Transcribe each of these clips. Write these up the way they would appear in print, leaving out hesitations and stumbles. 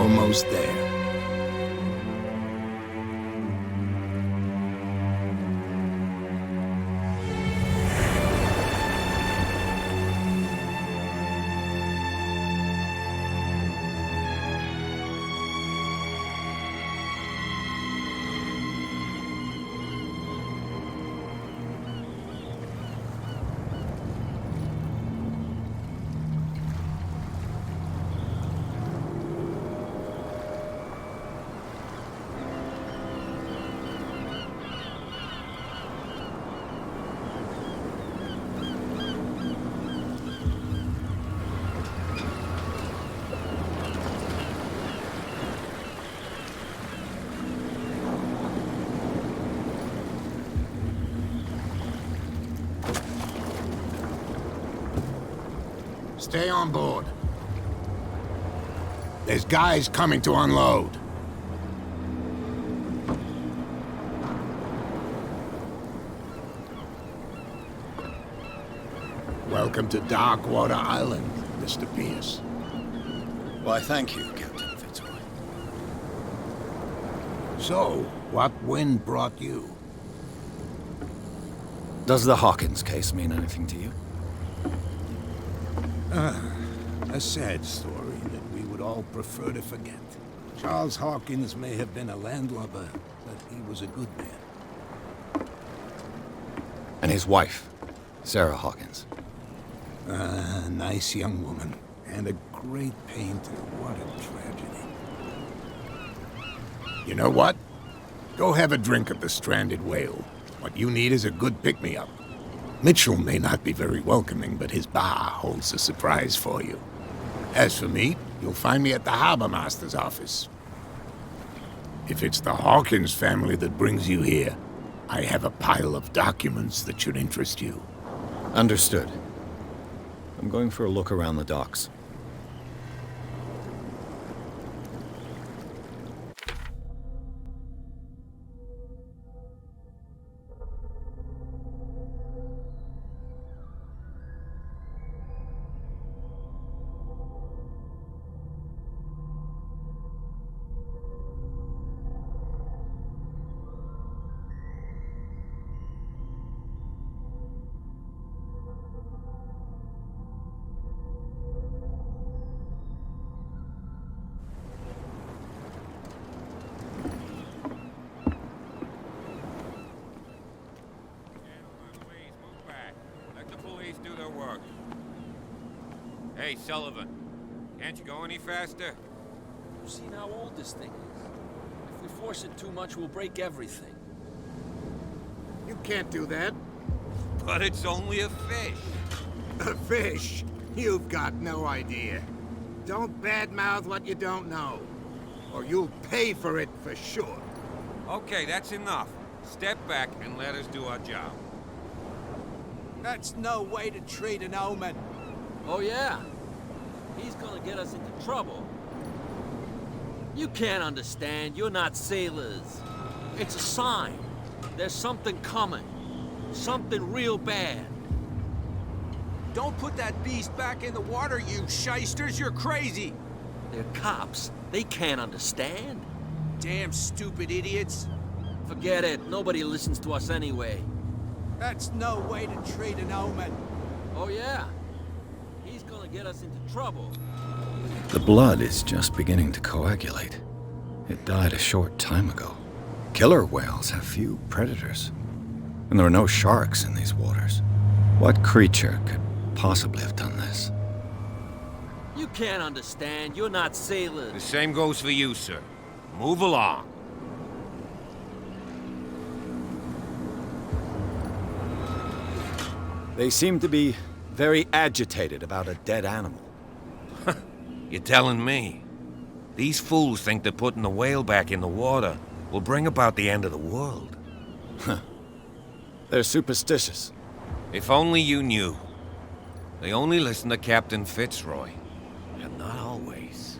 almost there. Stay on board. There's guys coming to unload. Welcome to Darkwater Island, Mr. Pierce. Why, thank you, Captain Fitzroy. So, what wind brought you? Does the Hawkins case mean anything to you? A sad story that we would all prefer to forget. Charles Hawkins may have been a landlubber, but he was a good man. And his wife, Sarah Hawkins. Nice young woman. And a great painter. What a tragedy. You know what? Go have a drink at the Stranded Whale. What you need is a good pick-me-up. Mitchell may not be very welcoming, but his bar holds a surprise for you. As for me, you'll find me at the Harbor Master's office. If it's the Hawkins family that brings you here, I have a pile of documents that should interest you. Understood. I'm going for a look around the docks. Hey, Sullivan. Can't you go any faster? You've seen how old this thing is. If we force it too much, we'll break everything. You can't do that. But it's only a fish. A fish? You've got no idea. Don't badmouth what you don't know, or you'll pay for it for sure. Okay, that's enough. Step back and let us do our job. That's no way to treat an omen. Oh, yeah? He's gonna get us into trouble. You can't understand. You're not sailors. It's a sign. There's something coming. Something real bad. Don't put that beast back in the water, you shysters! You're crazy! They're cops. They can't understand. Damn stupid idiots! Forget it. Nobody listens to us anyway. That's no way to treat an omen. Oh, yeah? He's gonna get us into trouble. The blood is just beginning to coagulate. It died a short time ago. Killer whales have few predators. And there are no sharks in these waters. What creature could possibly have done this? You can't understand. You're not sailors. The same goes for you, sir. Move along. They seem to be very agitated about a dead animal. You're telling me? These fools think that putting the whale back in the water will bring about the end of the world. They're superstitious. If only you knew. They only listen to Captain Fitzroy. And not always.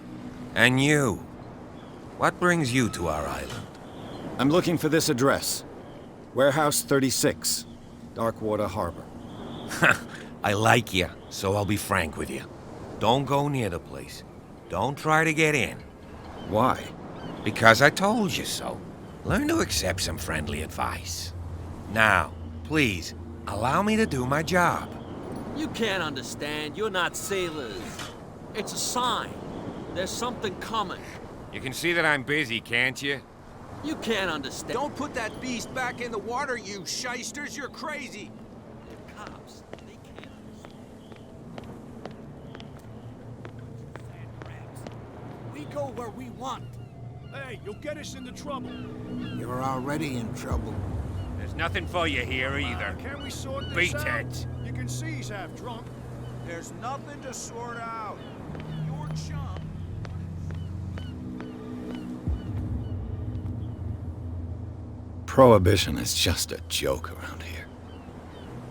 And you. What brings you to our island? I'm looking for this address. Warehouse 36, Darkwater Harbor. I like you, so I'll be frank with you. Don't go near the place. Don't try to get in. Why? Because I told you so. Learn to accept some friendly advice. Now, please, allow me to do my job. You can't understand. You're not sailors. It's a sign. There's something coming. You can see that I'm busy, can't you? You can't understand. Don't put that beast back in the water, you shysters! You're crazy! They're cops. They can't understand. We go where we want. Hey, you'll get us into trouble. You're already in trouble. There's nothing for you here either. Can we sort this Beat out? it. You can see he's half drunk. There's nothing to sort out. Your chum. Prohibition is just a joke around here.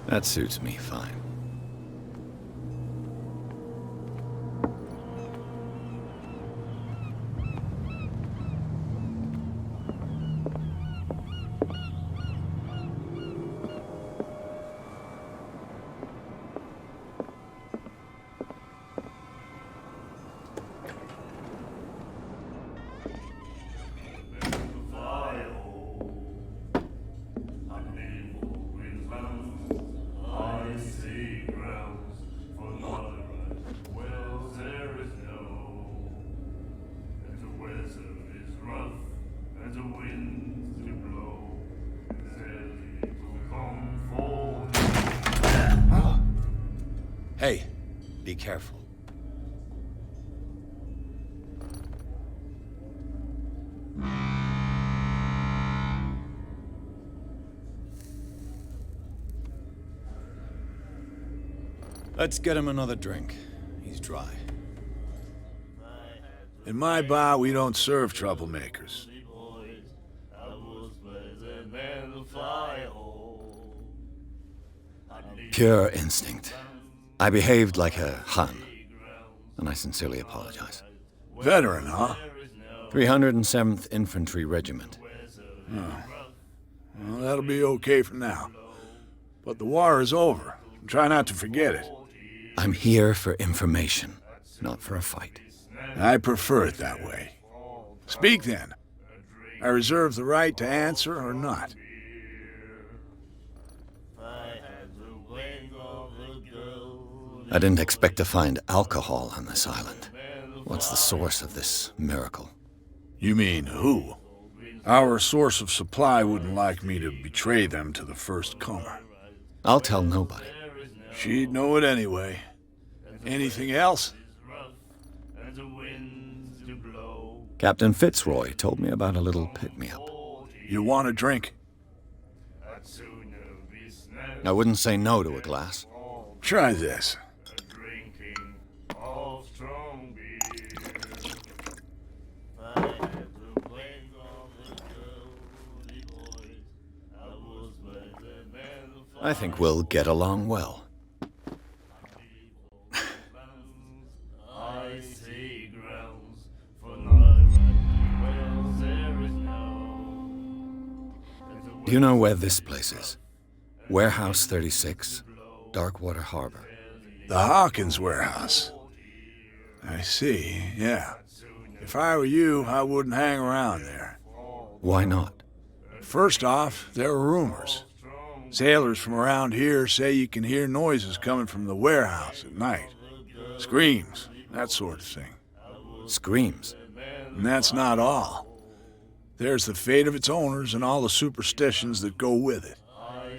That suits me fine. Hey, be careful. Let's get him another drink. He's dry. In my bar, we don't serve troublemakers. Pure instinct. I behaved like a Hun, and I sincerely apologize. Veteran, huh? 307th Infantry Regiment. Well, that'll be okay for now. But the war is over. Try not to forget it. I'm here for information, not for a fight. I prefer it that way. Speak then. I reserve the right to answer or not. I didn't expect to find alcohol on this island. What's the source of this miracle? You mean who? Our source of supply wouldn't like me to betray them to the first comer. I'll tell nobody. She'd know it anyway. Anything else? Captain Fitzroy told me about a little pick-me-up. You want a drink? I wouldn't say no to a glass. Try this. I think we'll get along well. Do you know where this place is? Warehouse 36, Darkwater Harbor. The Hawkins warehouse. I see, yeah. If I were you, I wouldn't hang around there. Why not? First off, there are rumors. Sailors from around here say you can hear noises coming from the warehouse at night. Screams, that sort of thing. Screams. And that's not all. There's the fate of its owners and all the superstitions that go with it.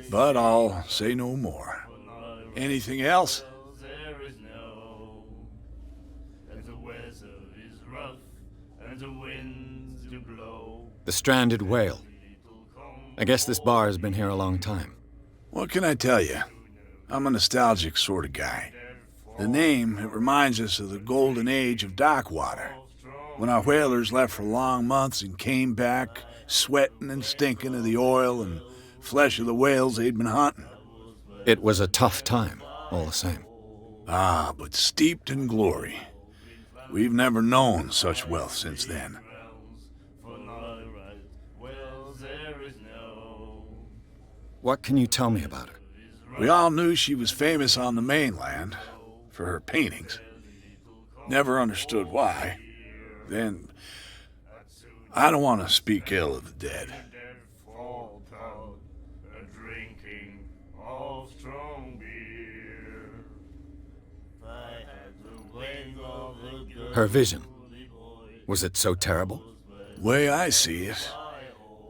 But I'll say no more. Anything else? The stranded whale. I guess this bar has been here a long time. What can I tell you? I'm a nostalgic sort of guy. The name, it reminds us of the golden age of dockwater, when our whalers left for long months and came back sweating and stinking of the oil and flesh of the whales they'd been hunting. It was a tough time, all the same. Ah, but steeped in glory. We've never known such wealth since then. What can you tell me about her? We all knew she was famous on the mainland for her paintings. Never understood why. Then, I don't want to speak ill of the dead. Her vision. Was it so terrible? The way I see it,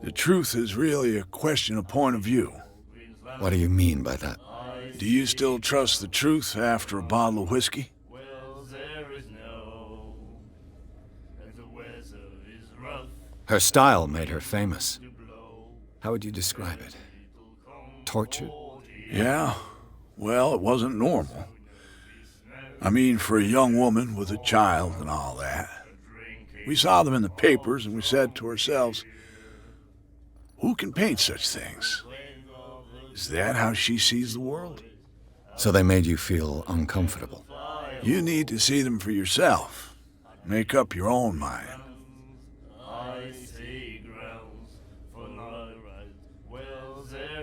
the truth is really a question of point of view. What do you mean by that? Do you still trust the truth after a bottle of whiskey? Her style made her famous. How would you describe it? Tortured? Yeah, well, it wasn't normal. I mean, for a young woman with a child and all that. We saw them in the papers and we said to ourselves, who can paint such things? Is that how she sees the world? So they made you feel uncomfortable. You need to see them for yourself. Make up your own mind.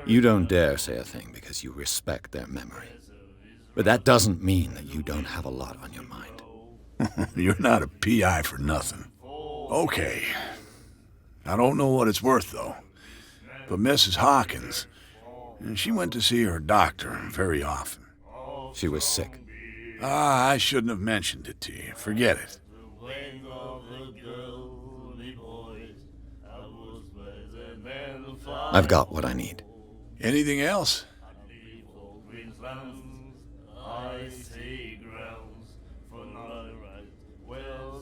You don't dare say a thing because you respect their memory. But that doesn't mean that you don't have a lot on your mind. You're not a PI for nothing. Okay. I don't know what it's worth, though. But Mrs. Hawkins, she went to see her doctor very often. She was sick. I shouldn't have mentioned it to you. Forget it. I've got what I need. Anything else?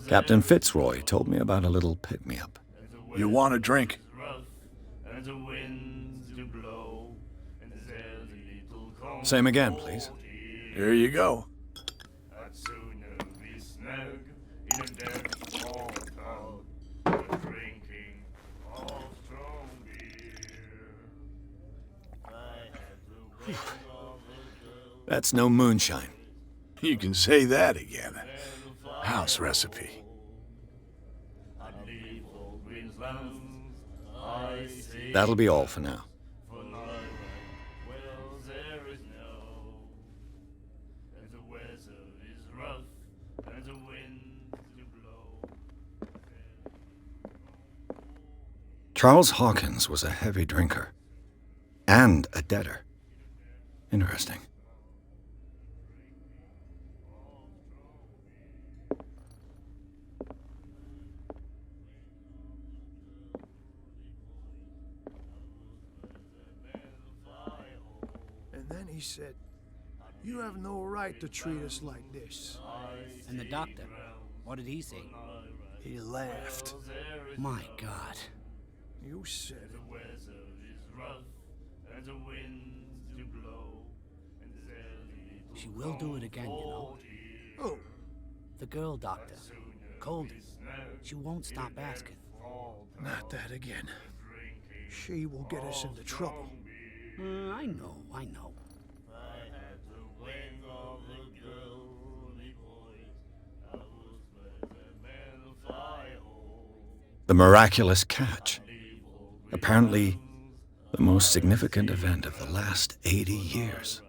Captain Fitzroy told me about a little pick-me-up. You want a drink? Same again, please. Here you go. That's no moonshine. You can say that again. House recipe. That'll be all for now. Charles Hawkins was a heavy drinker. And a debtor. Interesting. And then he said, "You have no right to treat us like this." And the doctor, what did he say? He laughed. My God. You said it. She will do it again, you know. Oh, The girl doctor. Colden. She won't stop asking. not that again. She will get us into trouble. I know. The miraculous catch. Apparently, the most significant event of the last 80 years.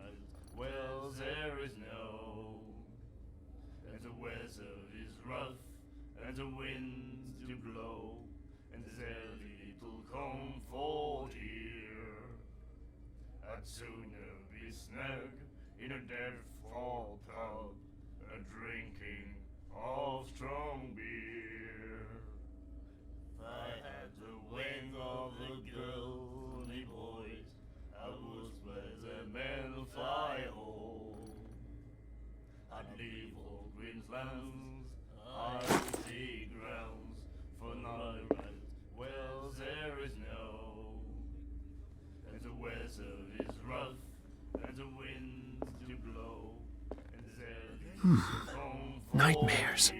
Nightmares.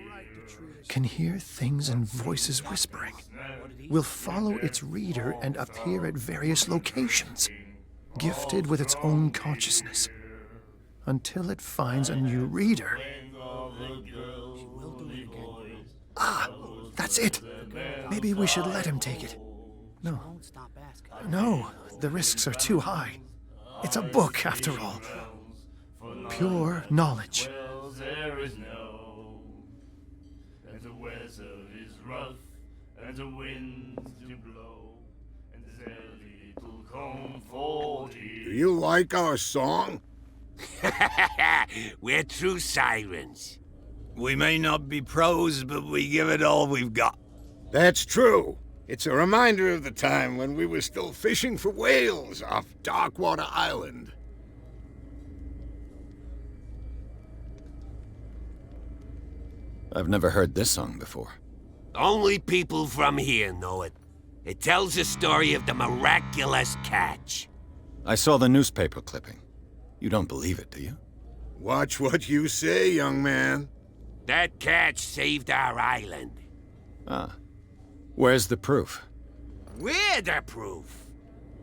Can hear things and voices whispering. Will follow its reader and appear at various locations, gifted with its own consciousness, until it finds a new reader. Ah, that's it. Maybe we should let him take it. No. No, the risks are too high. It's a book, after all. Pure knowledge. and the winds do blow, and there's little comfort here. Do you like our song? We're true sirens. We may not be pros, but we give it all we've got. That's true. It's a reminder of the time when we were still fishing for whales off Darkwater Island. I've never heard this song before. Only people from here know it. It tells the story of the miraculous catch. I saw the newspaper clipping. You don't believe it, do you? Watch what you say, young man. That catch saved our island. Ah. Where's the proof? We're the proof.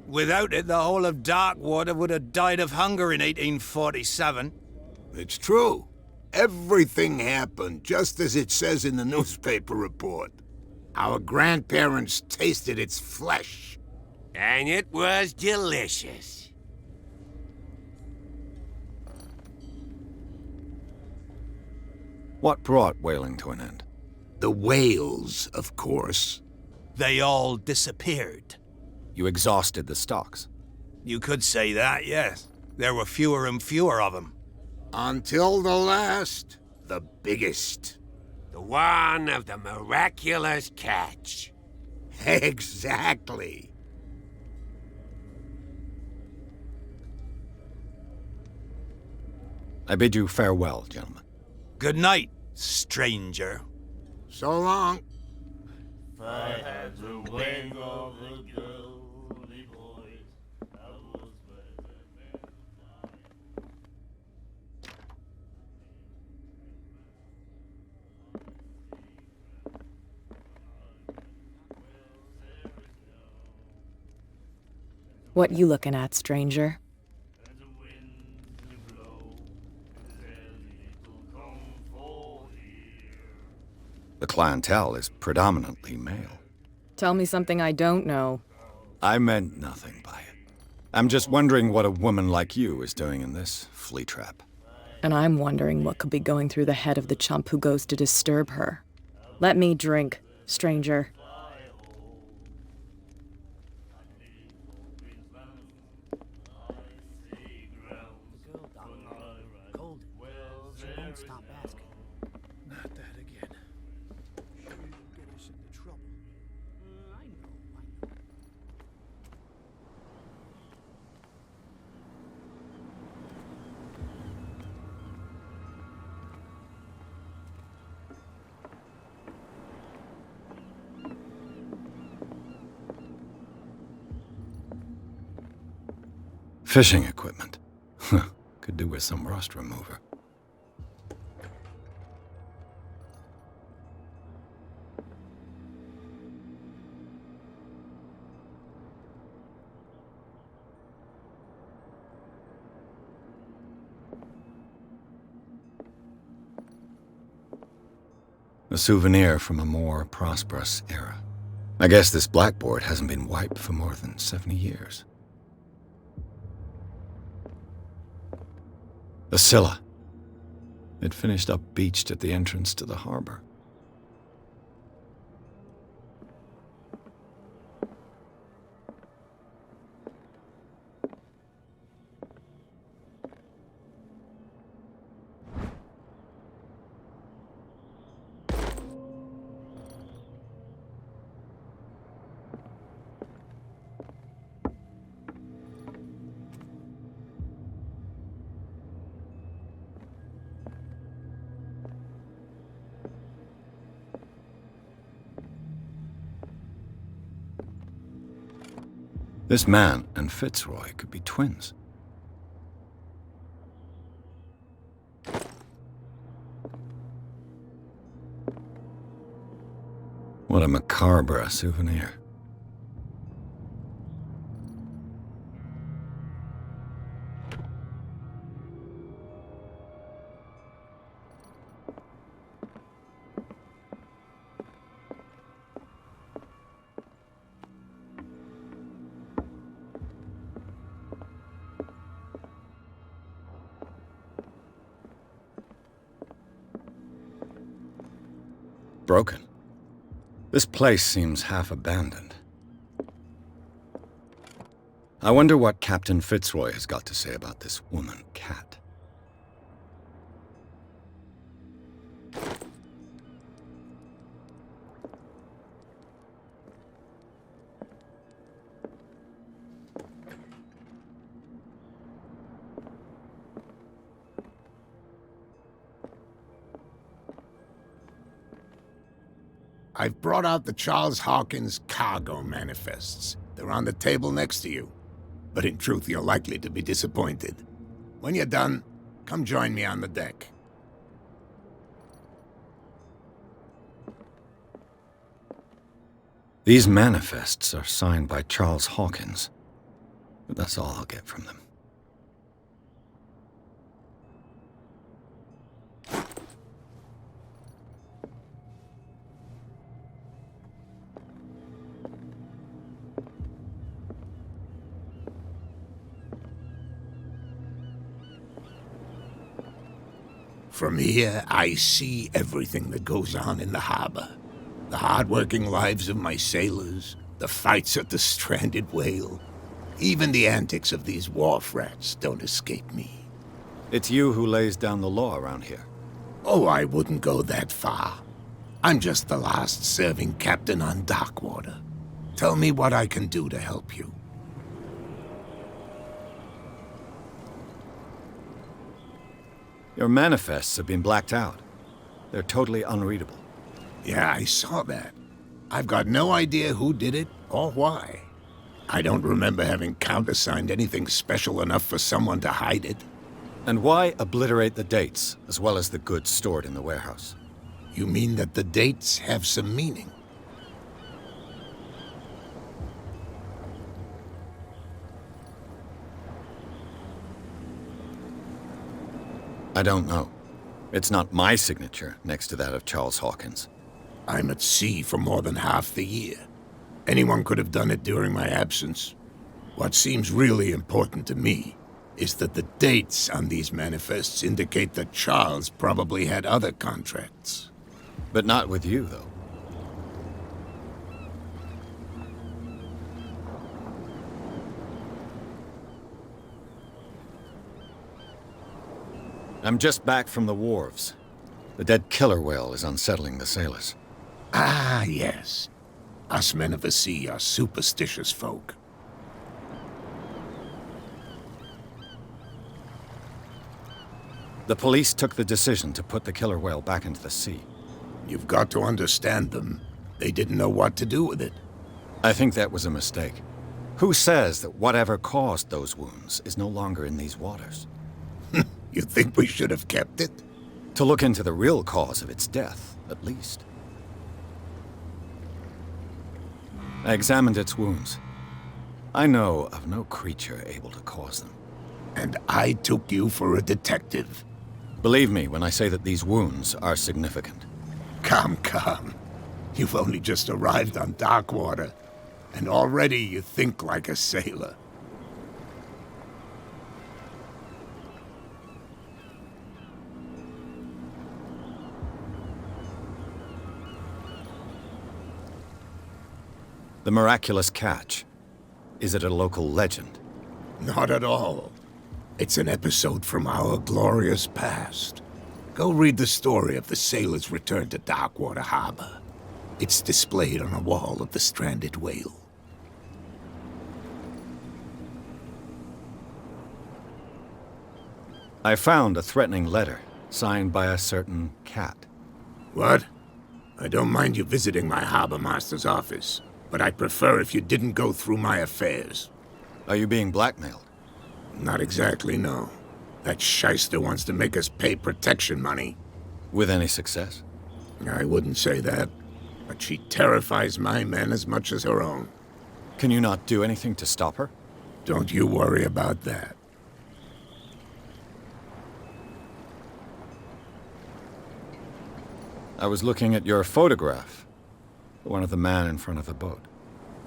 Without it, the whole of Darkwater would have died of hunger in 1847. It's true. Everything happened just as it says in the newspaper report. Our grandparents tasted its flesh. And it was delicious. What brought whaling to an end? The whales, of course. They all disappeared. You exhausted the stocks. You could say that, yes. There were fewer and fewer of them. Until the last, the biggest. The one of the miraculous catch. Exactly. I bid you farewell, gentlemen. Good night, stranger. So long. If I had the wing of the girly boys, I was where the men fly. What you looking at, stranger? And the winds do blow, and there's little comfort here. The clientele is predominantly male. Tell me something I don't know. I meant nothing by it. I'm just wondering what a woman like you is doing in this flea trap. And I'm wondering what could be going through the head of the chump who goes to disturb her. Let me drink, stranger. Golden. She won't stop asking. Not that again. Sure you'll get us into trouble. I know. Fishing equipment. Could do with some rust remover. A souvenir from a more prosperous era. I guess this blackboard hasn't been wiped for more than 70 years. The Scylla. It finished up beached at the entrance to the harbor. This man and Fitzroy could be twins. What a macabre souvenir. Broken. This place seems half abandoned. I wonder what Captain Fitzroy has got to say about this woman cat. I've brought out the Charles Hawkins cargo manifests. They're on the table next to you. But in truth, you're likely to be disappointed. When you're done, come join me on the deck. These manifests are signed by Charles Hawkins. But that's all I'll get from them. From here, I see everything that goes on in the harbor. The hard-working lives of my sailors, the fights at the stranded whale. Even the antics of these wharf rats don't escape me. It's you who lays down the law around here. Oh, I wouldn't go that far. I'm just the last serving captain on Darkwater. Tell me what I can do to help you. Your manifests have been blacked out. They're totally unreadable. Yeah, I saw that. I've got no idea who did it or why. I don't remember having countersigned anything special enough for someone to hide it. And why obliterate the dates, as well as the goods stored in the warehouse? You mean that the dates have some meaning? I don't know. It's not my signature next to that of Charles Hawkins. I'm at sea for more than half the year. Anyone could have done it during my absence. What seems really important to me is that the dates on these manifests indicate that Charles probably had other contracts. But not with you, though. I'm just back from the wharves. The dead killer whale is unsettling the sailors. Ah, yes. Us men of the sea are superstitious folk. The police took the decision to put the killer whale back into the sea. You've got to understand them. They didn't know what to do with it. I think that was a mistake. Who says that whatever caused those wounds is no longer in these waters? You think we should have kept it? To look into the real cause of its death, at least. I examined its wounds. I know of no creature able to cause them. And I took you for a detective. Believe me when I say that these wounds are significant. Come. You've only just arrived on Darkwater, and already you think like a sailor. The miraculous catch. Is it a local legend? Not at all. It's an episode from our glorious past. Go read the story of the sailor's return to Darkwater Harbor. It's displayed on a wall of the stranded whale. I found a threatening letter, signed by a certain cat. What? I don't mind you visiting my harbor master's office, but I'd prefer if you didn't go through my affairs. Are you being blackmailed? Not exactly, no. That shyster wants to make us pay protection money. With any success? I wouldn't say that, but she terrifies my men as much as her own. Can you not do anything to stop her? Don't you worry about that. I was looking at your photograph. One of the man in front of the boat.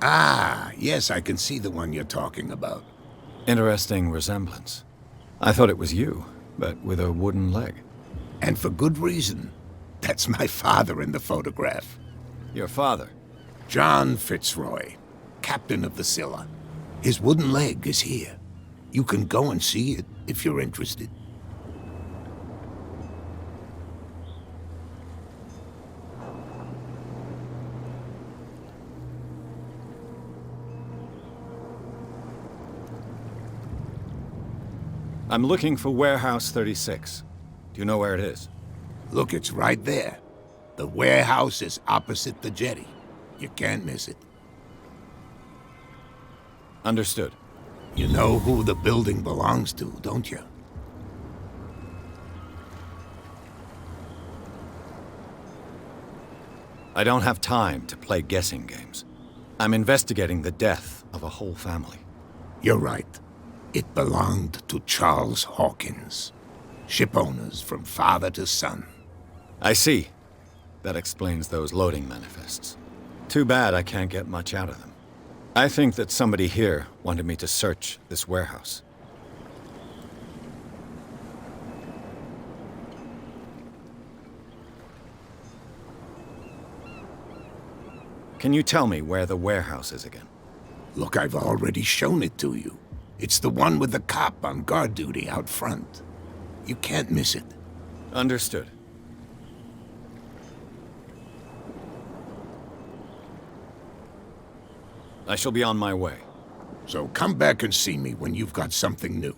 Ah, yes, I can see the one you're talking about. Interesting resemblance. I thought it was you, but with a wooden leg. And for good reason. That's my father in the photograph. Your father? John Fitzroy, captain of the Scylla. His wooden leg is here. You can go and see it if you're interested. I'm looking for Warehouse 36. Do you know where it is? Look, it's right there. The warehouse is opposite the jetty. You can't miss it. Understood. You know who the building belongs to, don't you? I don't have time to play guessing games. I'm investigating the death of a whole family. You're right. It belonged to Charles Hawkins. Ship owners from father to son. I see. That explains those loading manifests. Too bad I can't get much out of them. I think that somebody here wanted me to search this warehouse. Can you tell me where the warehouse is again? Look, I've already shown it to you. It's the one with the cop on guard duty out front. You can't miss it. Understood. I shall be on my way. So come back and see me when you've got something new.